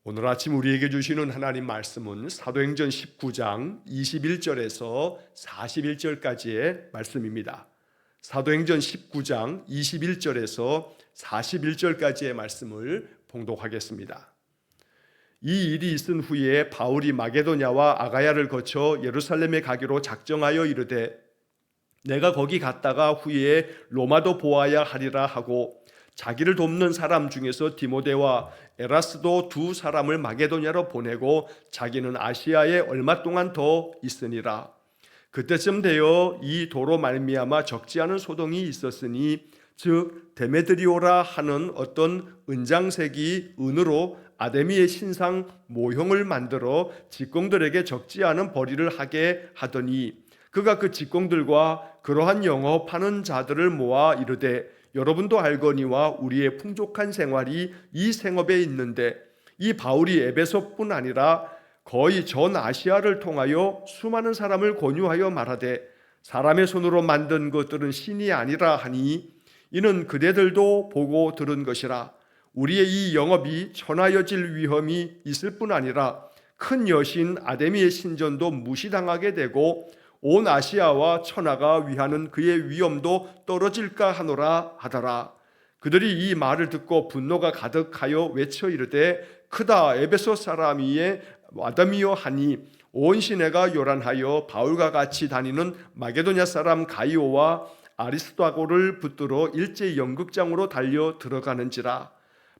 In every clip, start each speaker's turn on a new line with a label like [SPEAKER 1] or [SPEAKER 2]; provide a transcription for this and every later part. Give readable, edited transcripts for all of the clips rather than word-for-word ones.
[SPEAKER 1] 오늘 아침 우리에게 주시는 하나님 말씀은 사도행전 19장 21절에서 41절까지의 말씀입니다. 사도행전 19장 21절에서 41절까지의 말씀을 봉독하겠습니다. 이 일이 있은 후에 바울이 마게도냐와 아가야를 거쳐 예루살렘에 가기로 작정하여 이르되 내가 거기 갔다가 후에 로마도 보아야 하리라 하고 자기를 돕는 사람 중에서 디모데와 에라스도 두 사람을 마게도냐로 보내고 자기는 아시아에 얼마 동안 더 있으니라. 그때쯤 되어 이 도로 말미암아 적지 않은 소동이 있었으니 즉 데메드리오라 하는 어떤 은장색이 은으로 아데미의 신상 모형을 만들어 직공들에게 적지 않은 벌이를 하게 하더니 그가 그 직공들과 그러한 영업하는 자들을 모아 이르되 여러분도 알거니와 우리의 풍족한 생활이 이 생업에 있는데 이 바울이 에베소뿐 아니라 거의 전 아시아를 통하여 수많은 사람을 권유하여 말하되 사람의 손으로 만든 것들은 신이 아니라 하니 이는 그대들도 보고 들은 것이라. 우리의 이 영업이 천하여질 위험이 있을 뿐 아니라 큰 여신 아데미의 신전도 무시당하게 되고 온 아시아와 천하가 위하는 그의 위엄도 떨어질까 하노라 하더라. 그들이 이 말을 듣고 분노가 가득하여 외쳐 이르되 크다 에베소 사람이에 아담이여 하니 온 시내가 요란하여 바울과 같이 다니는 마게도냐 사람 가이오와 아리스도아고를 붙들어 일제히 연극장으로 달려 들어가는지라.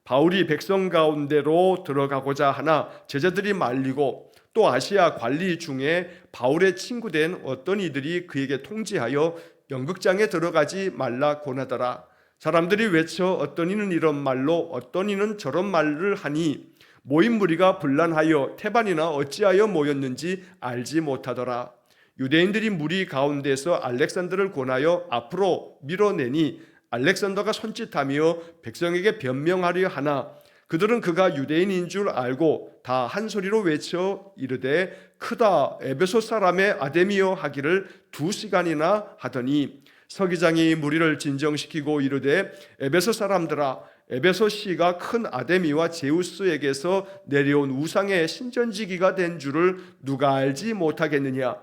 [SPEAKER 1] 바울이 백성 가운데로 들어가고자 하나 제자들이 말리고 또 아시아 관리 중에 바울의 친구된 어떤 이들이 그에게 통지하여 연극장에 들어가지 말라 권하더라. 사람들이 외쳐 어떤 이는 이런 말로 어떤 이는 저런 말을 하니 모인 무리가 분란하여 태반이나 어찌하여 모였는지 알지 못하더라. 유대인들이 무리 가운데서 알렉산더를 권하여 앞으로 밀어내니 알렉산더가 손짓하며 백성에게 변명하려 하나 그들은 그가 유대인인 줄 알고 다 한 소리로 외쳐 이르되 크다 에베소 사람의 아데미여 하기를 2시간이나 하더니 서기장이 무리를 진정시키고 이르되 에베소 사람들아 에베소 시가 큰 아데미와 제우스에게서 내려온 우상의 신전지기가 된 줄을 누가 알지 못하겠느냐.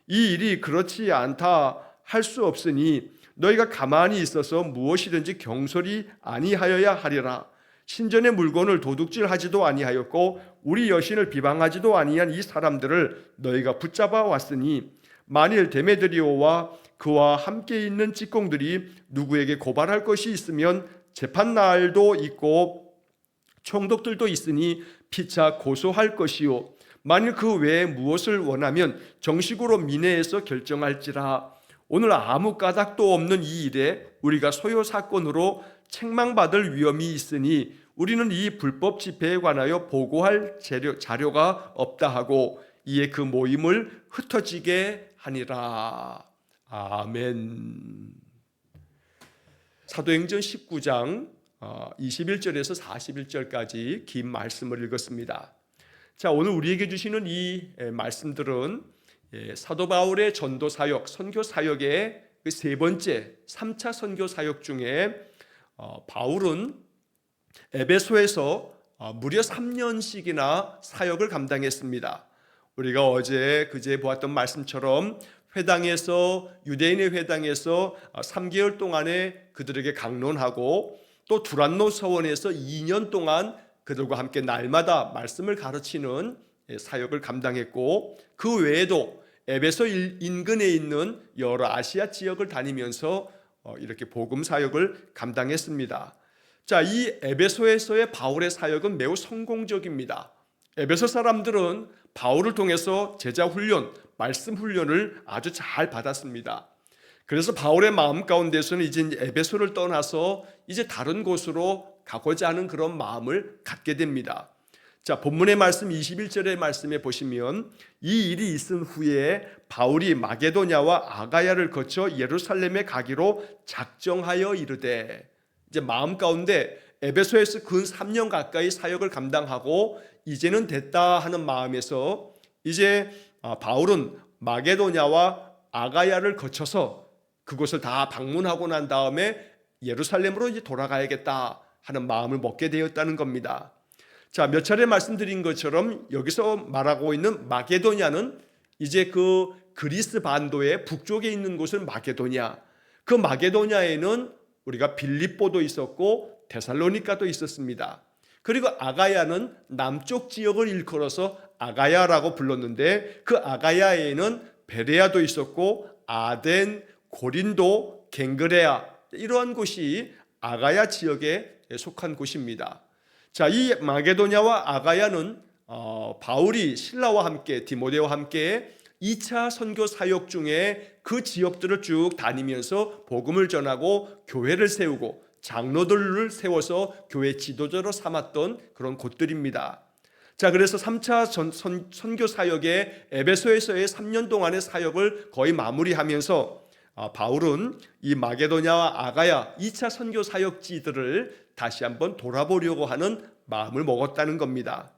[SPEAKER 1] 이 일이 그렇지 않다 할 수 없으니 너희가 가만히 있어서 무엇이든지 경솔이 아니하여야 하리라. 신전의 물건을 도둑질하지도 아니하였고 우리 여신을 비방하지도 아니한 이 사람들을 너희가 붙잡아 왔으니 만일 데메드리오와 그와 함께 있는 직공들이 누구에게 고발할 것이 있으면 재판날도 있고 총독들도 있으니 피차 고소할 것이요 만일 그 외에 무엇을 원하면 정식으로 민회에서 결정할지라. 오늘 아무 까닭도 없는 이 일에 우리가 소요 사건으로 책망받을 위험이 있으니 우리는 이 불법 집회에 관하여 보고할 자료가 없다 하고 이에 그 모임을 흩어지게 하니라. 아멘. 사도행전 19장 21절에서 41절까지 긴 말씀을 읽었습니다. 자, 오늘 우리에게 주시는 이 말씀들은 사도 바울의 전도 사역, 선교 사역의 그 세 번째 3차 선교 사역 중에 바울은 에베소에서 무려 3년씩이나 사역을 감당했습니다. 우리가 어제 그제 보았던 말씀처럼 회당에서 유대인의 회당에서 3개월 동안에 그들에게 강론하고 또 두란노 서원에서 2년 동안 그들과 함께 날마다 말씀을 가르치는 사역을 감당했고 그 외에도 에베소 인근에 있는 여러 아시아 지역을 다니면서 이렇게 복음 사역을 감당했습니다. 자, 이 에베소에서의 바울의 사역은 매우 성공적입니다. 에베소 사람들은 바울을 통해서 제자 훈련, 말씀 훈련을 아주 잘 받았습니다. 그래서 바울의 마음 가운데서는 이제 에베소를 떠나서 이제 다른 곳으로 가고자 하는 그런 마음을 갖게 됩니다. 자, 본문의 말씀 21절의 말씀에 보시면 이 일이 있은 후에 바울이 마게도냐와 아가야를 거쳐 예루살렘에 가기로 작정하여 이르되 이제 마음 가운데 에베소에서 근 3년 가까이 사역을 감당하고 이제는 됐다 하는 마음에서 이제 바울은 마게도냐와 아가야를 거쳐서 그곳을 다 방문하고 난 다음에 예루살렘으로 이제 돌아가야겠다 하는 마음을 먹게 되었다는 겁니다. 자, 몇 차례 말씀드린 것처럼 여기서 말하고 있는 마게도냐는 이제 그 그리스 반도의 북쪽에 있는 곳은 마게도냐. 그 마게도냐에는 우리가 빌립보도 있었고 데살로니가도 있었습니다. 그리고 아가야는 남쪽 지역을 일컬어서 아가야라고 불렀는데 그 아가야에는 베레아도 있었고 아덴, 고린도, 갱그레아 이러한 곳이 아가야 지역에 속한 곳입니다. 자, 이 마게도냐와 아가야는 바울이 실라와 함께 디모데와 함께 2차 선교 사역 중에 그 지역들을 쭉 다니면서 복음을 전하고 교회를 세우고 장로들을 세워서 교회 지도자로 삼았던 그런 곳들입니다. 자, 그래서 3차 선교 사역의 에베소에서의 3년 동안의 사역을 거의 마무리하면서 바울은 이 마게도냐와 아가야 2차 선교 사역지들을 다시 한번 돌아보려고 하는 마음을 먹었다는 겁니다.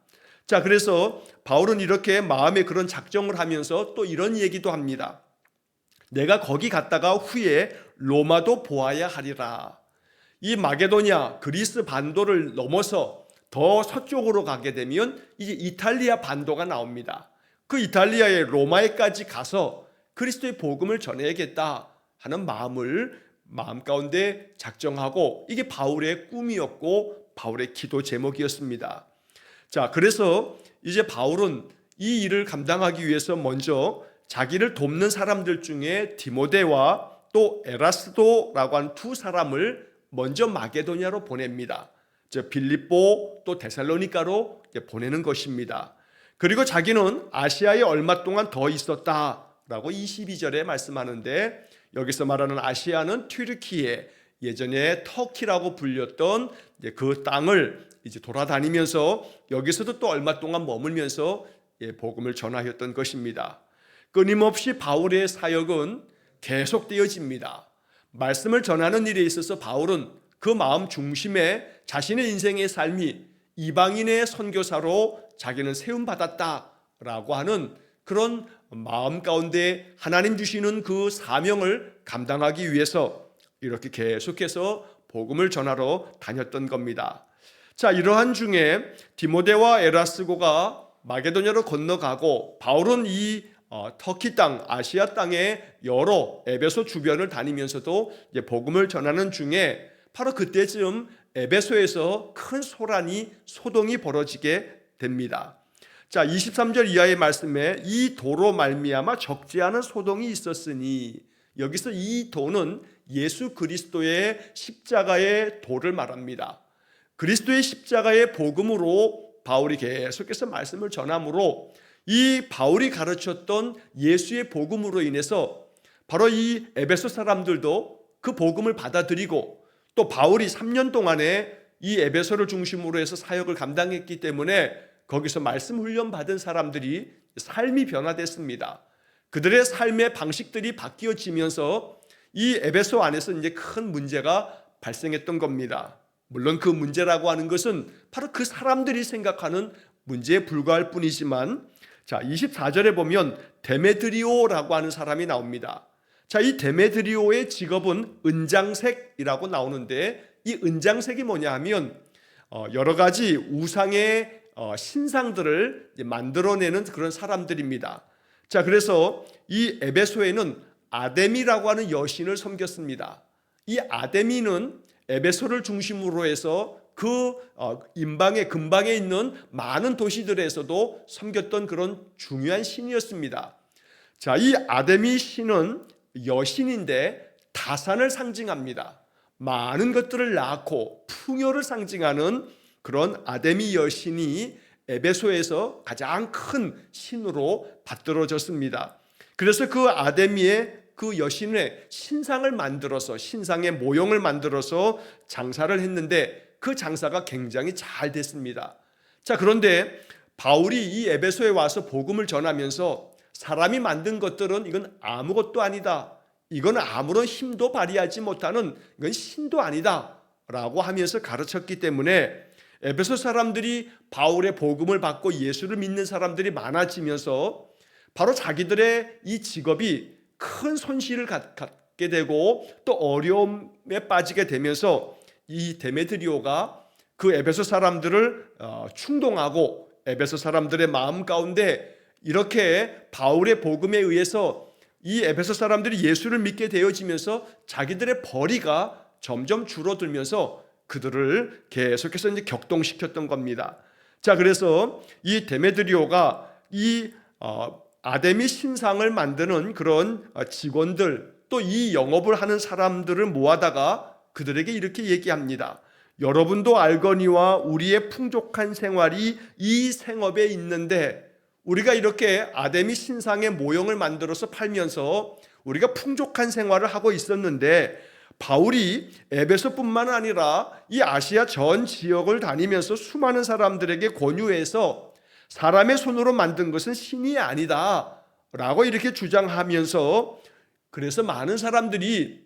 [SPEAKER 1] 자, 그래서 바울은 이렇게 마음에 그런 작정을 하면서 또 이런 얘기도 합니다. 내가 거기 갔다가 후에 로마도 보아야 하리라. 이 마게도냐 그리스 반도를 넘어서 더 서쪽으로 가게 되면 이제 이탈리아 반도가 나옵니다. 그 이탈리아의 로마에까지 가서 그리스도의 복음을 전해야겠다 하는 마음 가운데 작정하고 이게 바울의 꿈이었고 바울의 기도 제목이었습니다. 자, 그래서 이제 바울은 이 일을 감당하기 위해서 먼저 자기를 돕는 사람들 중에 디모데와 또 에라스도라고 하는 두 사람을 먼저 마게도냐로 보냅니다. 빌립보 또 데살로니가로 보내는 것입니다. 그리고 자기는 아시아에 얼마 동안 더 있었다라고 22절에 말씀하는데 여기서 말하는 아시아는 튀르키예, 예전에 터키라고 불렸던 그 땅을 이제 돌아다니면서 여기서도 또 얼마 동안 머물면서 복음을 전하였던 것입니다. 끊임없이 바울의 사역은 계속되어집니다. 말씀을 전하는 일에 있어서 바울은 그 마음 중심에 자신의 인생의 삶이 이방인의 선교사로 자기는 세움받았다라고 하는 그런 마음 가운데 하나님 주시는 그 사명을 감당하기 위해서 이렇게 계속해서 복음을 전하러 다녔던 겁니다. 자, 이러한 중에 디모데와 에라스고가 마게도냐로 건너가고 바울은 이 터키 땅, 아시아 땅의 여러 에베소 주변을 다니면서도 복음을 전하는 중에 바로 그때쯤 에베소에서 큰 소동이 벌어지게 됩니다. 자, 23절 이하의 말씀에 이 도로 말미암아 적지 않은 소동이 있었으니 여기서 이 도는 예수 그리스도의 십자가의 도를 말합니다. 그리스도의 십자가의 복음으로 바울이 계속해서 말씀을 전함으로 이 바울이 가르쳤던 예수의 복음으로 인해서 바로 이 에베소 사람들도 그 복음을 받아들이고 또 바울이 3년 동안에 이 에베소를 중심으로 해서 사역을 감당했기 때문에 거기서 말씀 훈련 받은 사람들이 삶이 변화됐습니다. 그들의 삶의 방식들이 바뀌어지면서 이 에베소 안에서 이제 큰 문제가 발생했던 겁니다. 물론 그 문제라고 하는 것은 바로 그 사람들이 생각하는 문제에 불과할 뿐이지만 자, 24절에 보면 데메드리오라고 하는 사람이 나옵니다. 자, 이 데메드리오의 직업은 은장색이라고 나오는데 이 은장색이 뭐냐 하면 여러 가지 우상의 신상들을 만들어내는 그런 사람들입니다. 자, 그래서 이 에베소에는 아데미라고 하는 여신을 섬겼습니다. 이 아데미는 에베소를 중심으로 해서 그 근방에 있는 많은 도시들에서도 섬겼던 그런 중요한 신이었습니다. 자, 이 아데미 신은 여신인데 다산을 상징합니다. 많은 것들을 낳고 풍요를 상징하는 그런 아데미 여신이 에베소에서 가장 큰 신으로 받들어졌습니다. 그래서 그 아데미의 그 여신의 신상을 만들어서 신상의 모형을 만들어서 장사를 했는데 그 장사가 굉장히 잘 됐습니다. 자, 그런데 바울이 이 에베소에 와서 복음을 전하면서 사람이 만든 것들은 이건 아무것도 아니다. 이건 아무런 힘도 발휘하지 못하는 이건 신도 아니다 라고 하면서 가르쳤기 때문에 에베소 사람들이 바울의 복음을 받고 예수를 믿는 사람들이 많아지면서 바로 자기들의 이 직업이 큰 손실을 갖게 되고 또 어려움에 빠지게 되면서 이 데메드리오가 그 에베소 사람들을 충동하고 에베소 사람들의 마음 가운데 이렇게 바울의 복음에 의해서 이 에베소 사람들이 예수를 믿게 되어지면서 자기들의 벌이가 점점 줄어들면서 그들을 계속해서 이제 격동시켰던 겁니다. 자, 그래서 이 데메드리오가 이 아데미 신상을 만드는 그런 직원들, 또 이 영업을 하는 사람들을 모아다가 그들에게 이렇게 얘기합니다. 여러분도 알거니와 우리의 풍족한 생활이 이 생업에 있는데, 우리가 이렇게 아데미 신상의 모형을 만들어서 팔면서 우리가 풍족한 생활을 하고 있었는데, 바울이 에베소뿐만 아니라 이 아시아 전 지역을 다니면서 수많은 사람들에게 권유해서 사람의 손으로 만든 것은 신이 아니다 라고 이렇게 주장하면서, 그래서 많은 사람들이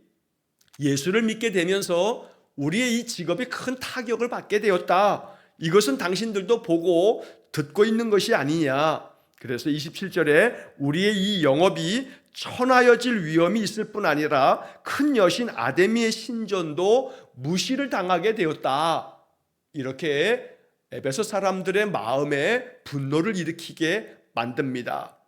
[SPEAKER 1] 예수를 믿게 되면서 우리의 이 직업이 큰 타격을 받게 되었다, 이것은 당신들도 보고 듣고 있는 것이 아니냐. 그래서 27절에 우리의 이 영업이 천하여질 위험이 있을 뿐 아니라 큰 여신 아데미의 신전도 무시를 당하게 되었다, 이렇게 에베소 사람들의 마음에 분노를 일으키게 만듭니다.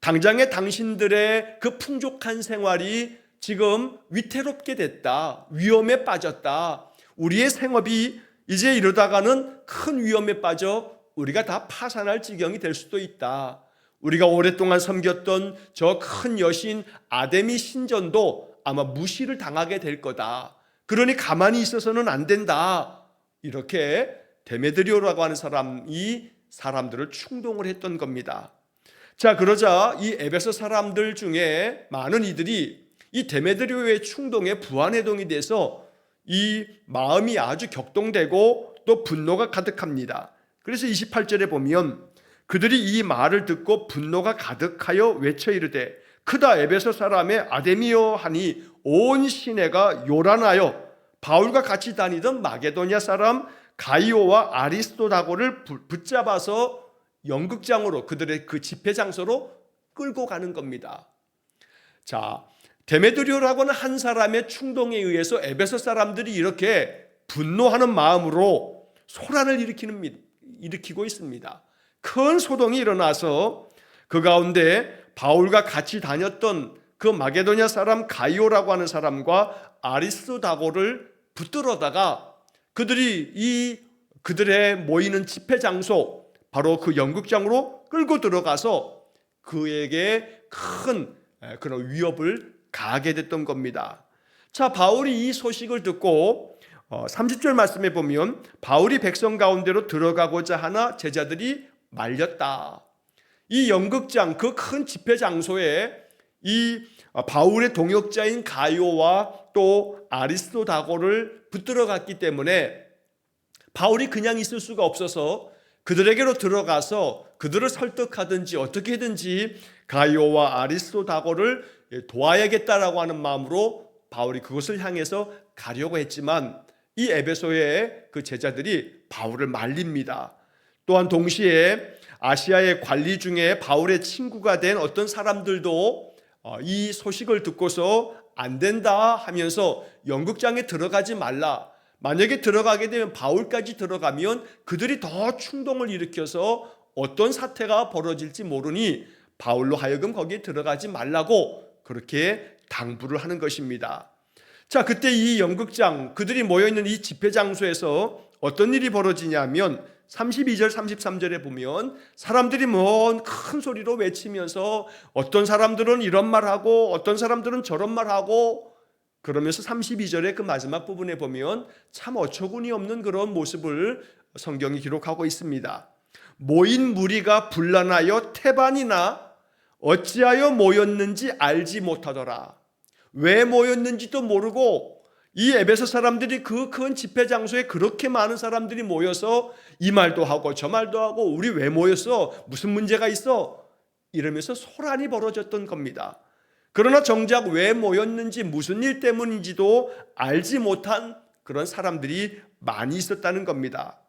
[SPEAKER 1] 당장에 당신들의 그 풍족한 생활이 지금 위태롭게 됐다, 위험에 빠졌다, 우리의 생업이 이제 이러다가는 큰 위험에 빠져 우리가 다 파산할 지경이 될 수도 있다, 우리가 오랫동안 섬겼던 저 큰 여신 아데미 신전도 아마 무시를 당하게 될 거다, 그러니 가만히 있어서는 안 된다, 이렇게 데메드리오라고 하는 사람이 사람들을 충동을 했던 겁니다. 자, 그러자 이 에베소 사람들 중에 많은 이들이 이 데메드리오의 충동에 부안해동이 돼서 이 마음이 아주 격동되고 또 분노가 가득합니다. 그래서 28절에 보면 그들이 이 말을 듣고 분노가 가득하여 외쳐 이르되 크다 에베소 사람의 아데미오 하니 온 시내가 요란하여 바울과 같이 다니던 마게도냐 사람 가이오와 아리스도다고를 붙잡아서 연극장으로, 그들의 그 집회 장소로 끌고 가는 겁니다. 자, 데메드리오라고 하는 한 사람의 충동에 의해서 에베소 사람들이 이렇게 분노하는 마음으로 소란을 일으키고 있습니다. 큰 소동이 일어나서 그 가운데 바울과 같이 다녔던 그 마게도냐 사람 가이오라고 하는 사람과 아리스도다고를 붙들어다가 그들의 모이는 집회 장소, 바로 그 연극장으로 끌고 들어가서 그에게 큰 그런 위협을 가하게 됐던 겁니다. 자, 바울이 이 소식을 듣고 30절 말씀에 보면 바울이 백성 가운데로 들어가고자 하나 제자들이 말렸다. 이 연극장, 그 큰 집회 장소에 이 바울의 동역자인 가이오와 또 아리스도다고를 붙들어 갔기 때문에 바울이 그냥 있을 수가 없어서 그들에게로 들어가서 그들을 설득하든지 어떻게든지 가이오와 아리스도다고를 도와야겠다라고 하는 마음으로 바울이 그곳을 향해서 가려고 했지만 이 에베소의 그 제자들이 바울을 말립니다. 또한 동시에 아시아의 관리 중에 바울의 친구가 된 어떤 사람들도 이 소식을 듣고서 안 된다 하면서 연극장에 들어가지 말라, 만약에 들어가게 되면 바울까지 들어가면 그들이 더 충동을 일으켜서 어떤 사태가 벌어질지 모르니 바울로 하여금 거기에 들어가지 말라고 그렇게 당부를 하는 것입니다. 자, 그때 이 연극장, 그들이 모여있는 이 집회 장소에서 어떤 일이 벌어지냐면 32절 33절에 보면 사람들이 큰 소리로 외치면서 어떤 사람들은 이런 말하고 어떤 사람들은 저런 말하고 그러면서 32절의 그 마지막 부분에 보면 참 어처구니 없는 그런 모습을 성경이 기록하고 있습니다. 모인 무리가 분란하여 태반이나 어찌하여 모였는지 알지 못하더라. 왜 모였는지도 모르고 이 에베소 사람들이 그 큰 집회 장소에 그렇게 많은 사람들이 모여서 이 말도 하고 저 말도 하고 우리 왜 모였어? 무슨 문제가 있어? 이러면서 소란이 벌어졌던 겁니다. 그러나 정작 왜 모였는지 무슨 일 때문인지도 알지 못한 그런 사람들이 많이 있었다는 겁니다.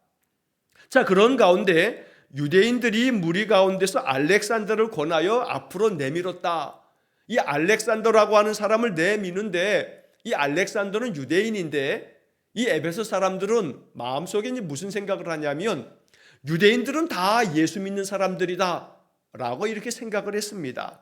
[SPEAKER 1] 자, 그런 가운데 유대인들이 무리 가운데서 알렉산더를 권하여 앞으로 내밀었다. 이 알렉산더라고 하는 사람을 내미는데 이 알렉산더는 유대인인데 이 에베소 사람들은 마음속에 이제 무슨 생각을 하냐면 유대인들은 다 예수 믿는 사람들이다 라고 이렇게 생각을 했습니다.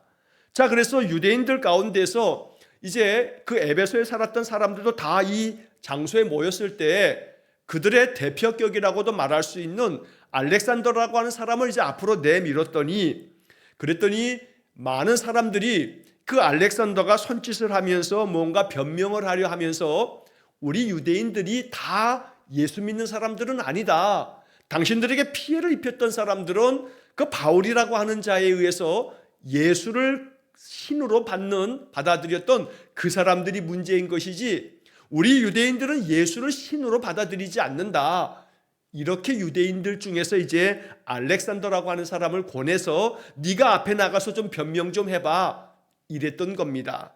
[SPEAKER 1] 자, 그래서 유대인들 가운데서 이제 그 에베소에 살았던 사람들도 다 이 장소에 모였을 때 그들의 대표격이라고도 말할 수 있는 알렉산더라고 하는 사람을 이제 앞으로 내밀었더니, 그랬더니 많은 사람들이 그 알렉산더가 손짓을 하면서 뭔가 변명을 하려 하면서 우리 유대인들이 다 예수 믿는 사람들은 아니다. 당신들에게 피해를 입혔던 사람들은 그 바울이라고 하는 자에 의해서 예수를 신으로 받아들였던 그 사람들이 문제인 것이지 우리 유대인들은 예수를 신으로 받아들이지 않는다. 이렇게 유대인들 중에서 이제 알렉산더라고 하는 사람을 권해서 네가 앞에 나가서 좀 변명 좀 해봐 이랬던 겁니다.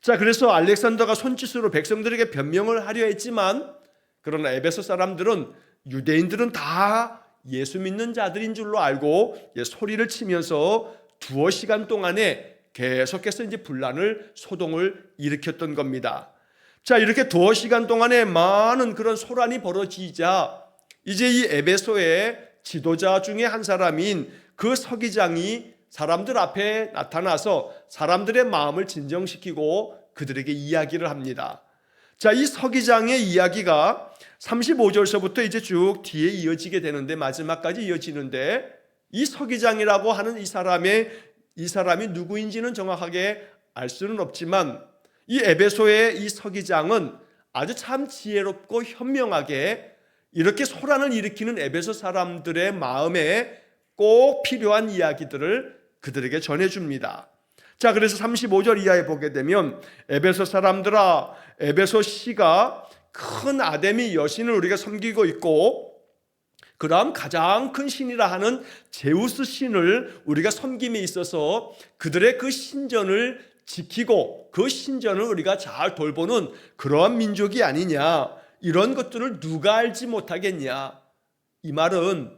[SPEAKER 1] 자, 그래서 알렉산더가 손짓으로 백성들에게 변명을 하려 했지만, 그러나 에베소 사람들은 유대인들은 다 예수 믿는 자들인 줄로 알고 소리를 치면서 두어 시간 동안에 계속해서 이제 분란을, 소동을 일으켰던 겁니다. 자, 이렇게 두어 시간 동안에 많은 그런 소란이 벌어지자 이제 이 에베소의 지도자 중에 한 사람인 그 서기장이 사람들 앞에 나타나서 사람들의 마음을 진정시키고 그들에게 이야기를 합니다. 자, 이 서기장의 이야기가 35절서부터 이제 쭉 뒤에 이어지게 되는데, 마지막까지 이어지는데, 이 서기장이라고 하는 이 사람이 누구인지는 정확하게 알 수는 없지만 이 에베소의 이 서기장은 아주 참 지혜롭고 현명하게 이렇게 소란을 일으키는 에베소 사람들의 마음에 꼭 필요한 이야기들을 그들에게 전해줍니다. 자, 그래서 35절 이하에 보게 되면 에베소 사람들아, 에베소 시가 큰 아데미 여신을 우리가 섬기고 있고 그다음 가장 큰 신이라 하는 제우스 신을 우리가 섬김에 있어서 그들의 그 신전을 지키고 그 신전을 우리가 잘 돌보는 그러한 민족이 아니냐, 이런 것들을 누가 알지 못하겠냐. 이 말은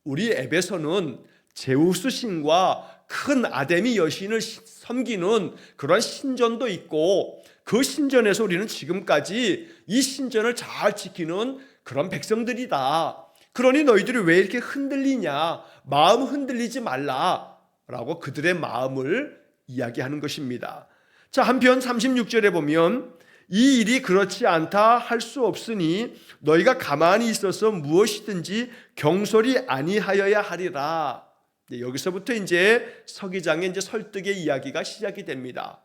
[SPEAKER 1] 우리 에베소는 제우스 신과 큰 아데미 여신을 섬기는 그런 신전도 있고 그 신전에서 우리는 지금까지 이 신전을 잘 지키는 그런 백성들이다. 그러니 너희들이 왜 이렇게 흔들리냐, 마음 흔들리지 말라라고 그들의 마음을 이야기하는 것입니다. 자, 한편 36절에 보면 이 일이 그렇지 않다 할 수 없으니 너희가 가만히 있어서 무엇이든지 경솔이 아니하여야 하리라. 여기서부터 이제 서기장의 이제 설득의 이야기가 시작이 됩니다.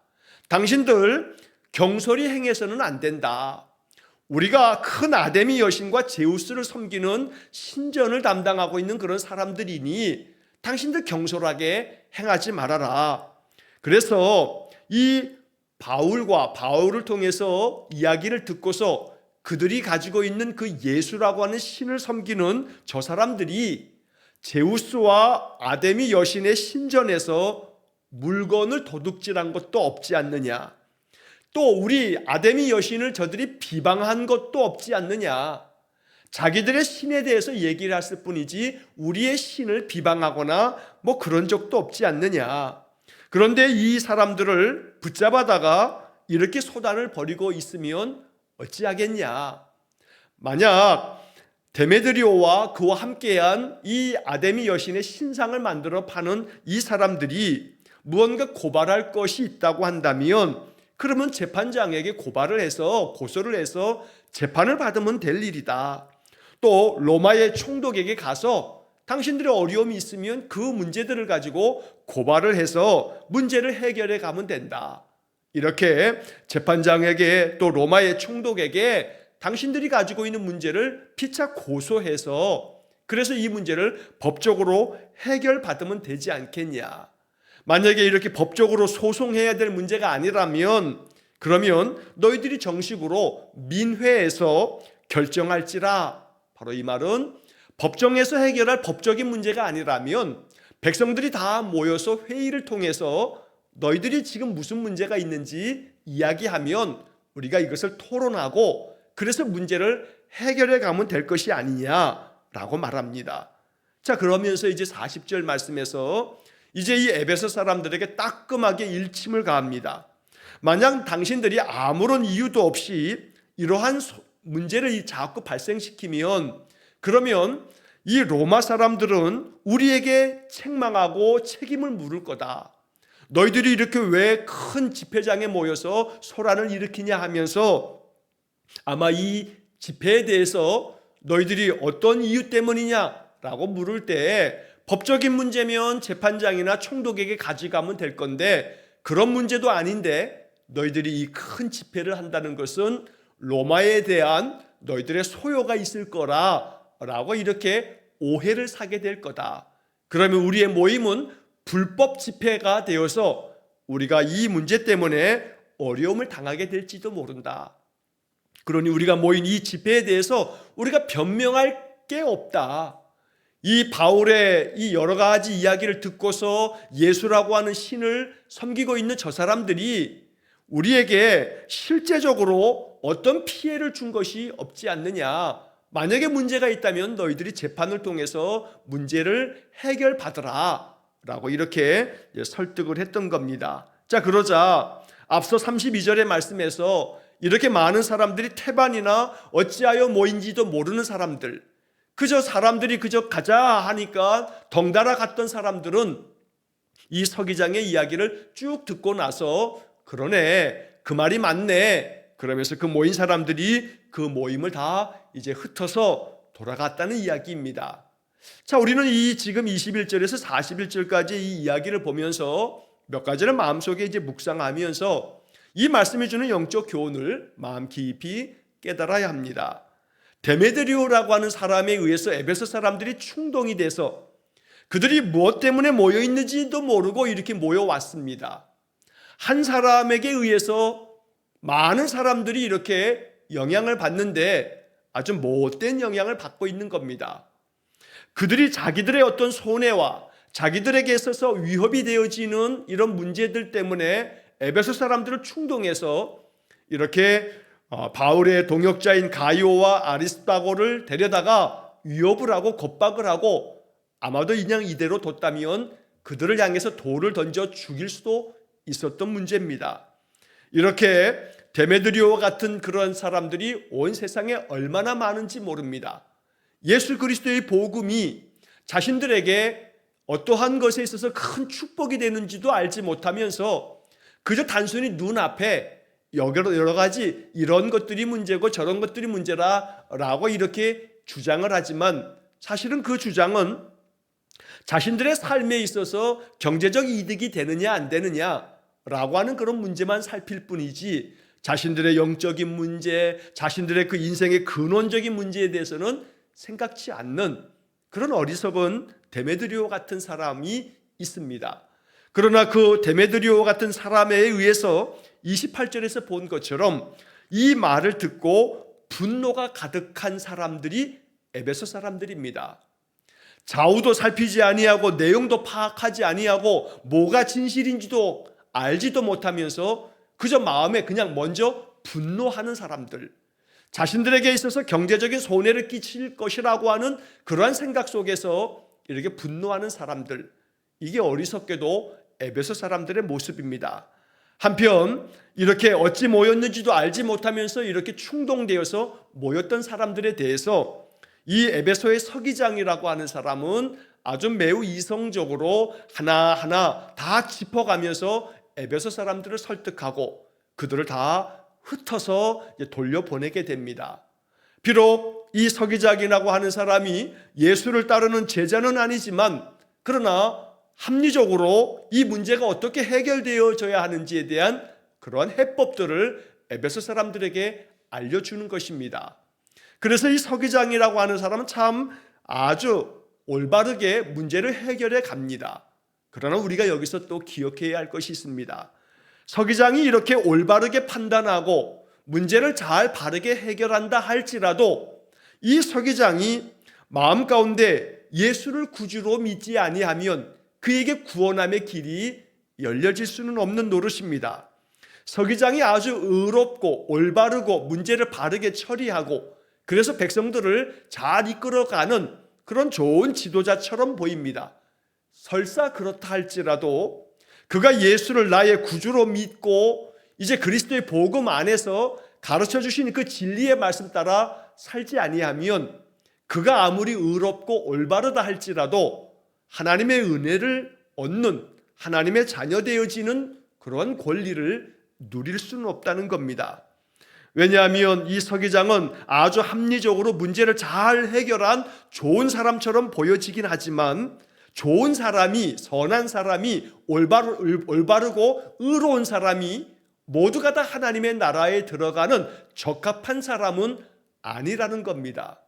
[SPEAKER 1] 당신들 경솔히 행해서는 안 된다. 우리가 큰 아데미 여신과 제우스를 섬기는 신전을 담당하고 있는 그런 사람들이니 당신들 경솔하게 행하지 말아라. 그래서 이 바울을 통해서 이야기를 듣고서 그들이 가지고 있는 그 예수라고 하는 신을 섬기는 저 사람들이 제우스와 아데미 여신의 신전에서 물건을 도둑질한 것도 없지 않느냐, 또 우리 아데미 여신을 저들이 비방한 것도 없지 않느냐. 자기들의 신에 대해서 얘기를 했을 뿐이지 우리의 신을 비방하거나 뭐 그런 적도 없지 않느냐. 그런데 이 사람들을 붙잡아다가 이렇게 소란을 벌이고 있으면 어찌하겠냐. 만약 데메드리오와 그와 함께한 이 아데미 여신의 신상을 만들어 파는 이 사람들이 무언가 고발할 것이 있다고 한다면 그러면 재판장에게 고소를 해서 재판을 받으면 될 일이다. 또 로마의 총독에게 가서 당신들의 어려움이 있으면 그 문제들을 가지고 고발을 해서 문제를 해결해 가면 된다. 이렇게 재판장에게 또 로마의 총독에게 당신들이 가지고 있는 문제를 피차 고소해서 그래서 이 문제를 법적으로 해결받으면 되지 않겠냐. 만약에 이렇게 법적으로 소송해야 될 문제가 아니라면 그러면 너희들이 정식으로 민회에서 결정할지라. 바로 이 말은 법정에서 해결할 법적인 문제가 아니라면 백성들이 다 모여서 회의를 통해서 너희들이 지금 무슨 문제가 있는지 이야기하면 우리가 이것을 토론하고 그래서 문제를 해결해 가면 될 것이 아니냐라고 말합니다. 자, 그러면서 이제 40절 말씀에서 이제 이 에베소 사람들에게 따끔하게 일침을 가합니다. 만약 당신들이 아무런 이유도 없이 이러한 문제를 자꾸 발생시키면, 그러면 이 로마 사람들은 우리에게 책망하고 책임을 물을 거다. 너희들이 이렇게 왜 큰 집회장에 모여서 소란을 일으키냐 하면서 아마 이 집회에 대해서 너희들이 어떤 이유 때문이냐라고 물을 때 법적인 문제면 재판장이나 총독에게 가져가면 될 건데, 그런 문제도 아닌데 너희들이 이 큰 집회를 한다는 것은 로마에 대한 너희들의 소요가 있을 거라라고 이렇게 오해를 사게 될 거다. 그러면 우리의 모임은 불법 집회가 되어서 우리가 이 문제 때문에 어려움을 당하게 될지도 모른다. 그러니 우리가 모인 이 집회에 대해서 우리가 변명할 게 없다. 이 바울의 이 여러 가지 이야기를 듣고서 예수라고 하는 신을 섬기고 있는 저 사람들이 우리에게 실제적으로 어떤 피해를 준 것이 없지 않느냐. 만약에 문제가 있다면 너희들이 재판을 통해서 문제를 해결받으라 라고 이렇게 설득을 했던 겁니다. 자, 그러자 앞서 32절의 말씀에서 이렇게 많은 사람들이 태반이나 어찌하여 모인지도 모르는 사람들, 그저 사람들이 그저 가자 하니까 덩달아 갔던 사람들은 이 서기장의 이야기를 쭉 듣고 나서 그러네, 그 말이 맞네, 그러면서 그 모인 사람들이 그 모임을 다 이제 흩어서 돌아갔다는 이야기입니다. 자, 우리는 이 지금 21절에서 41절까지 이 이야기를 보면서 몇 가지를 마음속에 이제 묵상하면서 이 말씀이 주는 영적 교훈을 마음 깊이 깨달아야 합니다. 데메드리오라고 하는 사람에 의해서 에베소 사람들이 충동이 돼서 그들이 무엇 때문에 모여 있는지도 모르고 이렇게 모여왔습니다. 한 사람에게 의해서 많은 사람들이 이렇게 영향을 받는데 아주 못된 영향을 받고 있는 겁니다. 그들이 자기들의 어떤 손해와 자기들에게 있어서 위협이 되어지는 이런 문제들 때문에 에베소 사람들을 충동해서 이렇게 바울의 동역자인 가이오와 아리스다고를 데려다가 위협을 하고 겁박을 하고 아마도 그냥 이대로 뒀다면 그들을 향해서 돌을 던져 죽일 수도 있었던 문제입니다. 이렇게 데메드리오와 같은 그런 사람들이 온 세상에 얼마나 많은지 모릅니다. 예수 그리스도의 복음이 자신들에게 어떠한 것에 있어서 큰 축복이 되는지도 알지 못하면서 그저 단순히 눈앞에 여러 가지 이런 것들이 문제고 저런 것들이 문제라라고 이렇게 주장을 하지만 사실은 그 주장은 자신들의 삶에 있어서 경제적 이득이 되느냐 안 되느냐라고 하는 그런 문제만 살필 뿐이지 자신들의 영적인 문제, 자신들의 그 인생의 근원적인 문제에 대해서는 생각지 않는 그런 어리석은 데메드리오 같은 사람이 있습니다. 그러나 그 데메드리오 같은 사람에 의해서 28절에서 본 것처럼 이 말을 듣고 분노가 가득한 사람들이 에베소 사람들입니다. 좌우도 살피지 아니하고 내용도 파악하지 아니하고 뭐가 진실인지도 알지도 못하면서 그저 마음에 그냥 먼저 분노하는 사람들, 자신들에게 있어서 경제적인 손해를 끼칠 것이라고 하는 그러한 생각 속에서 이렇게 분노하는 사람들, 이게 어리석게도 에베소 사람들의 모습입니다. 한편 이렇게 어찌 모였는지도 알지 못하면서 이렇게 충동되어서 모였던 사람들에 대해서 이 에베소의 서기장이라고 하는 사람은 아주 매우 이성적으로 하나하나 다 짚어가면서 에베소 사람들을 설득하고 그들을 다 흩어서 돌려보내게 됩니다. 비록 이 서기장이라고 하는 사람이 예수를 따르는 제자는 아니지만 그러나 합리적으로 이 문제가 어떻게 해결되어져야 하는지에 대한 그러한 해법들을 에베소 사람들에게 알려주는 것입니다. 그래서 이 서기장이라고 하는 사람은 참 아주 올바르게 문제를 해결해 갑니다. 그러나 우리가 여기서 또 기억해야 할 것이 있습니다. 서기장이 이렇게 올바르게 판단하고 문제를 잘 바르게 해결한다 할지라도 이 서기장이 마음 가운데 예수를 구주로 믿지 아니하면 그에게 구원함의 길이 열려질 수는 없는 노릇입니다. 서기장이 아주 의롭고 올바르고 문제를 바르게 처리하고 그래서 백성들을 잘 이끌어가는 그런 좋은 지도자처럼 보입니다. 설사 그렇다 할지라도 그가 예수를 나의 구주로 믿고 이제 그리스도의 복음 안에서 가르쳐 주신 그 진리의 말씀 따라 살지 아니하면 그가 아무리 의롭고 올바르다 할지라도 하나님의 은혜를 얻는, 하나님의 자녀 되어지는 그런 권리를 누릴 수는 없다는 겁니다. 왜냐하면 이 서기장은 아주 합리적으로 문제를 잘 해결한 좋은 사람처럼 보여지긴 하지만, 좋은 사람이, 선한 사람이, 올바르고 의로운 사람이 모두가 다 하나님의 나라에 들어가는 적합한 사람은 아니라는 겁니다.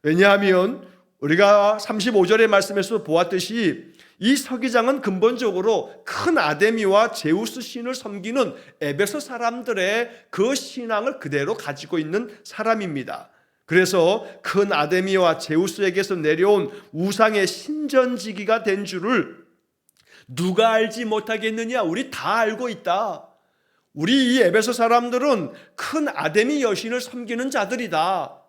[SPEAKER 1] 왜냐하면 우리가 35절의 말씀에서 보았듯이 이 서기장은 근본적으로 큰 아데미와 제우스 신을 섬기는 에베소 사람들의 그 신앙을 그대로 가지고 있는 사람입니다. 그래서 큰 아데미와 제우스에게서 내려온 우상의 신전지기가 된 줄을 누가 알지 못하겠느냐? 우리 다 알고 있다. 우리 이 에베소 사람들은 큰 아데미 여신을 섬기는 자들이다.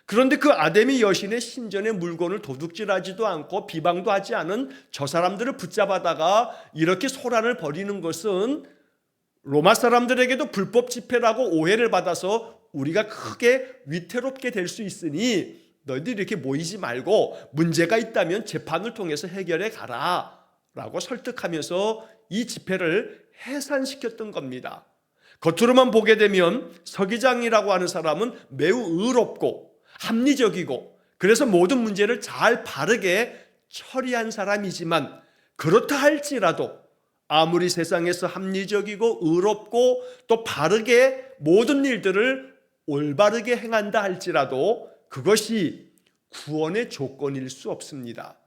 [SPEAKER 1] 그런데 그 아데미 여신의 신전의 물건을 도둑질하지도 않고 비방도 하지 않은 저 사람들을 붙잡아다가 이렇게 소란을 벌이는 것은 로마 사람들에게도 불법 집회라고 오해를 받아서 우리가 크게 위태롭게 될 수 있으니 너희들이 이렇게 모이지 말고 문제가 있다면 재판을 통해서 해결해 가라 라고 설득하면서 이 집회를 해산시켰던 겁니다. 겉으로만 보게 되면 서기장이라고 하는 사람은 매우 의롭고 합리적이고 그래서 모든 문제를 잘 바르게 처리한 사람이지만, 그렇다 할지라도 아무리 세상에서 합리적이고 의롭고 또 바르게 모든 일들을 올바르게 행한다 할지라도 그것이 구원의 조건일 수 없습니다.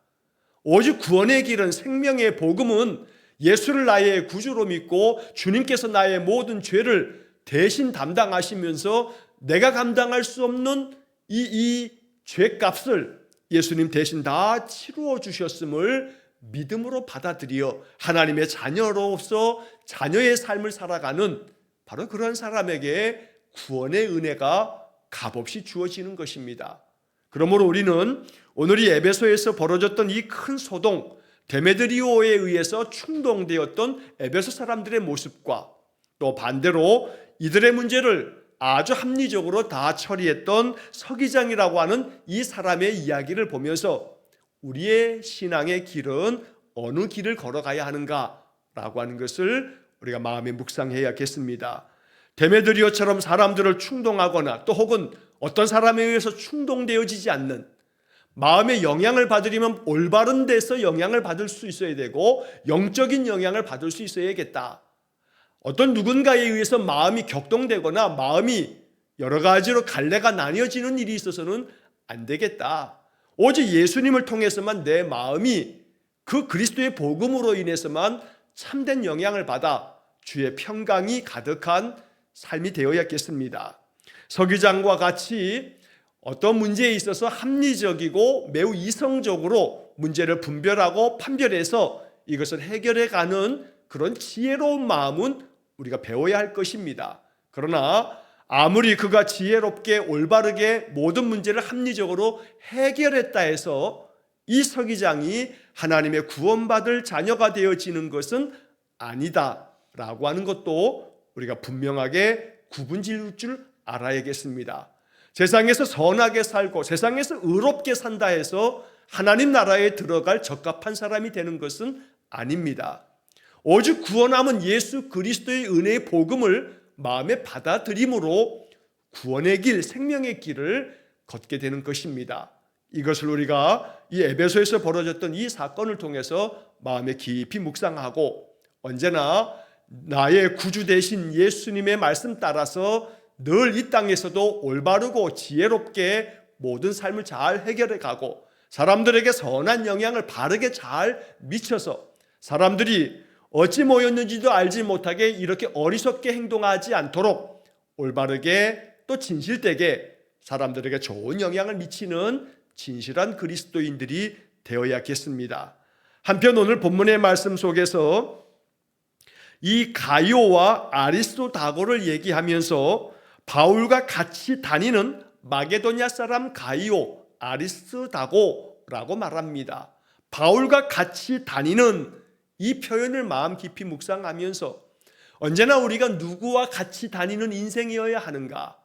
[SPEAKER 1] 오직 구원의 길은, 생명의 복음은 예수를 나의 구주로 믿고 주님께서 나의 모든 죄를 대신 담당하시면서 내가 감당할 수 없는 이 죄값을 예수님 대신 다 치루어 주셨음을 믿음으로 받아들여 하나님의 자녀로서 자녀의 삶을 살아가는 바로 그런 사람에게 구원의 은혜가 값없이 주어지는 것입니다. 그러므로 우리는 오늘 이 에베소에서 벌어졌던 이 큰 소동, 데메드리오에 의해서 충동되었던 에베소 사람들의 모습과 또 반대로 이들의 문제를 아주 합리적으로 다 처리했던 서기장이라고 하는 이 사람의 이야기를 보면서 우리의 신앙의 길은 어느 길을 걸어가야 하는가라고 하는 것을 우리가 마음에 묵상해야겠습니다. 데메드리오처럼 사람들을 충동하거나 또 혹은 어떤 사람에 의해서 충동되어지지 않는, 마음의 영향을 받으려면 올바른 데서 영향을 받을 수 있어야 되고 영적인 영향을 받을 수 있어야겠다. 어떤 누군가에 의해서 마음이 격동되거나 마음이 여러 가지로 갈래가 나뉘어지는 일이 있어서는 안 되겠다. 오직 예수님을 통해서만 내 마음이 그 그리스도의 복음으로 인해서만 참된 영향을 받아 주의 평강이 가득한 삶이 되어야겠습니다. 서기장과 같이 어떤 문제에 있어서 합리적이고 매우 이성적으로 문제를 분별하고 판별해서 이것을 해결해가는 그런 지혜로운 마음은 우리가 배워야 할 것입니다. 그러나 아무리 그가 지혜롭게 올바르게 모든 문제를 합리적으로 해결했다 해서 이 서기장이 하나님의 구원받을 자녀가 되어지는 것은 아니다라고 하는 것도 우리가 분명하게 구분지을 줄 알아야겠습니다. 세상에서 선하게 살고 세상에서 의롭게 산다 해서 하나님 나라에 들어갈 적합한 사람이 되는 것은 아닙니다. 오직 구원함은 예수 그리스도의 은혜의 복음을 마음에 받아들임으로 구원의 길, 생명의 길을 걷게 되는 것입니다. 이것을 우리가 이 에베소에서 벌어졌던 이 사건을 통해서 마음에 깊이 묵상하고 언제나 나의 구주 되신 예수님의 말씀 따라서 늘 이 땅에서도 올바르고 지혜롭게 모든 삶을 잘 해결해 가고 사람들에게 선한 영향을 바르게 잘 미쳐서 사람들이 어찌 모였는지도 알지 못하게 이렇게 어리석게 행동하지 않도록 올바르게 또 진실되게 사람들에게 좋은 영향을 미치는 진실한 그리스도인들이 되어야겠습니다. 한편 오늘 본문의 말씀 속에서 이 가이오와 아리스도다고를 얘기하면서 바울과 같이 다니는 마게도냐 사람 가이오, 아리스도다고라고 말합니다. 바울과 같이 다니는 이 표현을 마음 깊이 묵상하면서 언제나 우리가 누구와 같이 다니는 인생이어야 하는가?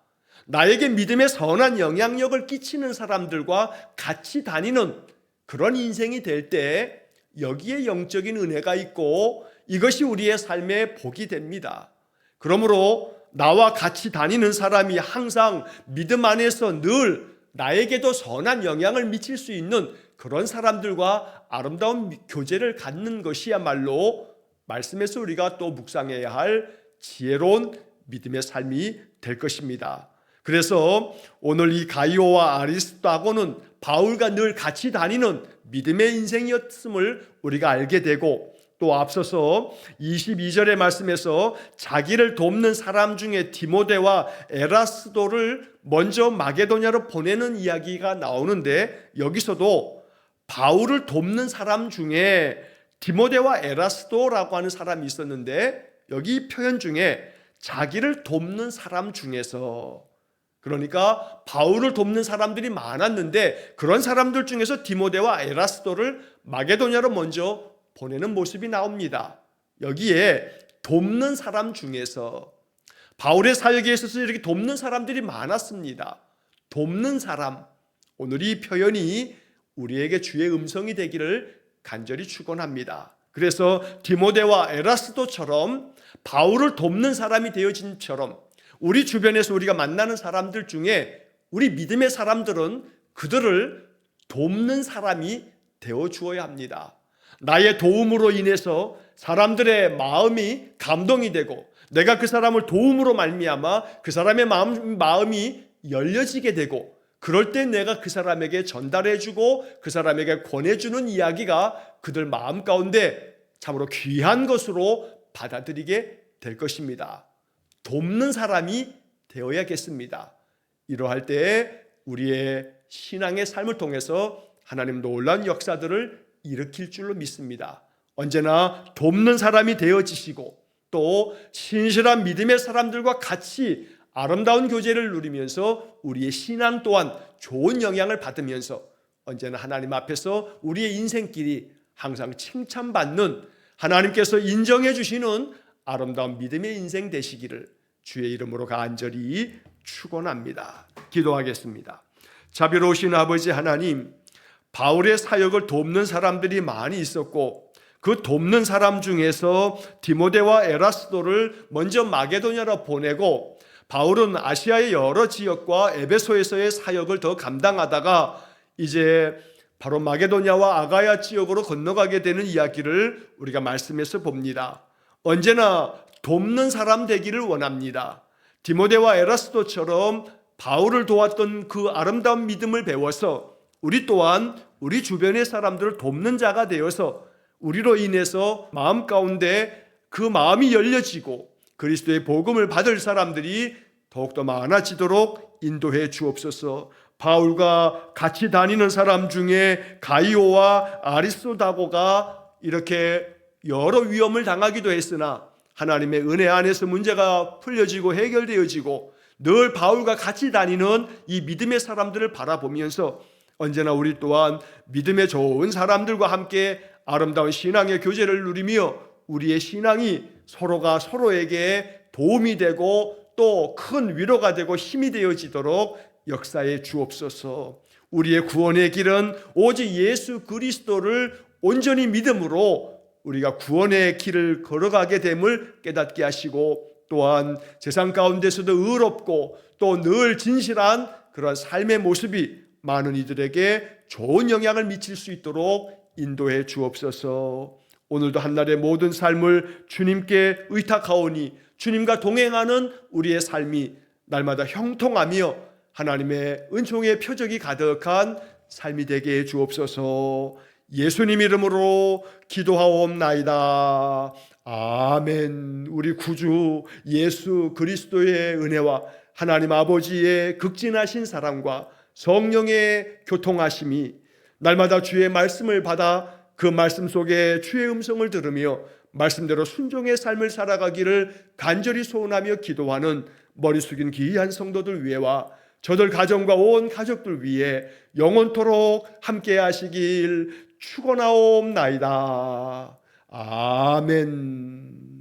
[SPEAKER 1] 나에게 믿음의 선한 영향력을 끼치는 사람들과 같이 다니는 그런 인생이 될 때 여기에 영적인 은혜가 있고 이것이 우리의 삶의 복이 됩니다. 그러므로 나와 같이 다니는 사람이 항상 믿음 안에서 늘 나에게도 선한 영향을 미칠 수 있는 그런 사람들과 아름다운 교제를 갖는 것이야말로 말씀에서 우리가 또 묵상해야 할 지혜로운 믿음의 삶이 될 것입니다. 그래서 오늘 이 가이오와 아리스도하고는 바울과 늘 같이 다니는 믿음의 인생이었음을 우리가 알게 되고, 또 앞서서 22절의 말씀에서 자기를 돕는 사람 중에 디모데와 에라스도를 먼저 마게도냐로 보내는 이야기가 나오는데, 여기서도 바울을 돕는 사람 중에 디모데와 에라스도라고 하는 사람이 있었는데, 여기 표현 중에 자기를 돕는 사람 중에서, 그러니까 바울을 돕는 사람들이 많았는데 그런 사람들 중에서 디모데와 에라스도를 마게도냐로 먼저 보내는 모습이 나옵니다. 여기에 돕는 사람 중에서, 바울의 사역에 있어서 이렇게 돕는 사람들이 많았습니다. 돕는 사람, 오늘 이 표현이 우리에게 주의 음성이 되기를 간절히 축원합니다. 그래서 디모데와 에라스도처럼 바울을 돕는 사람이 되어진처럼 우리 주변에서 우리가 만나는 사람들 중에 우리 믿음의 사람들은 그들을 돕는 사람이 되어 주어야 합니다. 나의 도움으로 인해서 사람들의 마음이 감동이 되고 내가 그 사람을 도움으로 말미암아 그 사람의 마음이 열려지게 되고, 그럴 때 내가 그 사람에게 전달해주고 그 사람에게 권해주는 이야기가 그들 마음 가운데 참으로 귀한 것으로 받아들이게 될 것입니다. 돕는 사람이 되어야겠습니다. 이러할 때 우리의 신앙의 삶을 통해서 하나님 놀라운 역사들을 일으킬 줄로 믿습니다. 언제나 돕는 사람이 되어지시고 또 신실한 믿음의 사람들과 같이 아름다운 교제를 누리면서 우리의 신앙 또한 좋은 영향을 받으면서 언제나 하나님 앞에서 우리의 인생길이 항상 칭찬받는, 하나님께서 인정해 주시는 아름다운 믿음의 인생 되시기를 주의 이름으로 간절히 축원합니다. 기도하겠습니다. 자비로우신 아버지 하나님, 바울의 사역을 돕는 사람들이 많이 있었고 그 돕는 사람 중에서 디모데와 에라스도를 먼저 마게도냐로 보내고 바울은 아시아의 여러 지역과 에베소에서의 사역을 더 감당하다가 이제 바로 마게도냐와 아가야 지역으로 건너가게 되는 이야기를 우리가 말씀에서 봅니다. 언제나 돕는 사람 되기를 원합니다. 디모데와 에라스도처럼 바울을 도왔던 그 아름다운 믿음을 배워서 우리 또한 우리 주변의 사람들을 돕는 자가 되어서 우리로 인해서 마음 가운데 그 마음이 열려지고 그리스도의 복음을 받을 사람들이 더욱더 많아지도록 인도해 주옵소서. 바울과 같이 다니는 사람 중에 가이오와 아리스도다고가 이렇게 여러 위험을 당하기도 했으나 하나님의 은혜 안에서 문제가 풀려지고 해결되어지고 늘 바울과 같이 다니는 이 믿음의 사람들을 바라보면서 언제나 우리 또한 믿음의 좋은 사람들과 함께 아름다운 신앙의 교제를 누리며 우리의 신앙이 서로가 서로에게 도움이 되고 또 큰 위로가 되고 힘이 되어지도록 역사해 주옵소서. 우리의 구원의 길은 오직 예수 그리스도를 온전히 믿음으로 우리가 구원의 길을 걸어가게 됨을 깨닫게 하시고, 또한 세상 가운데서도 의롭고 또 늘 진실한 그런 삶의 모습이 많은 이들에게 좋은 영향을 미칠 수 있도록 인도해 주옵소서. 오늘도 한날의 모든 삶을 주님께 의탁하오니 주님과 동행하는 우리의 삶이 날마다 형통하며 하나님의 은총의 표적이 가득한 삶이 되게 해 주옵소서. 예수님 이름으로 기도하옵나이다. 아멘. 우리 구주 예수 그리스도의 은혜와 하나님 아버지의 극진하신 사랑과 성령의 교통하심이 날마다 주의 말씀을 받아 그 말씀 속에 주의 음성을 들으며 말씀대로 순종의 삶을 살아가기를 간절히 소원하며 기도하는 머리 숙인 귀한 성도들 위에와 저들 가정과 온 가족들 위해 영원토록 함께 하시길 축원하옵나이다. 아멘.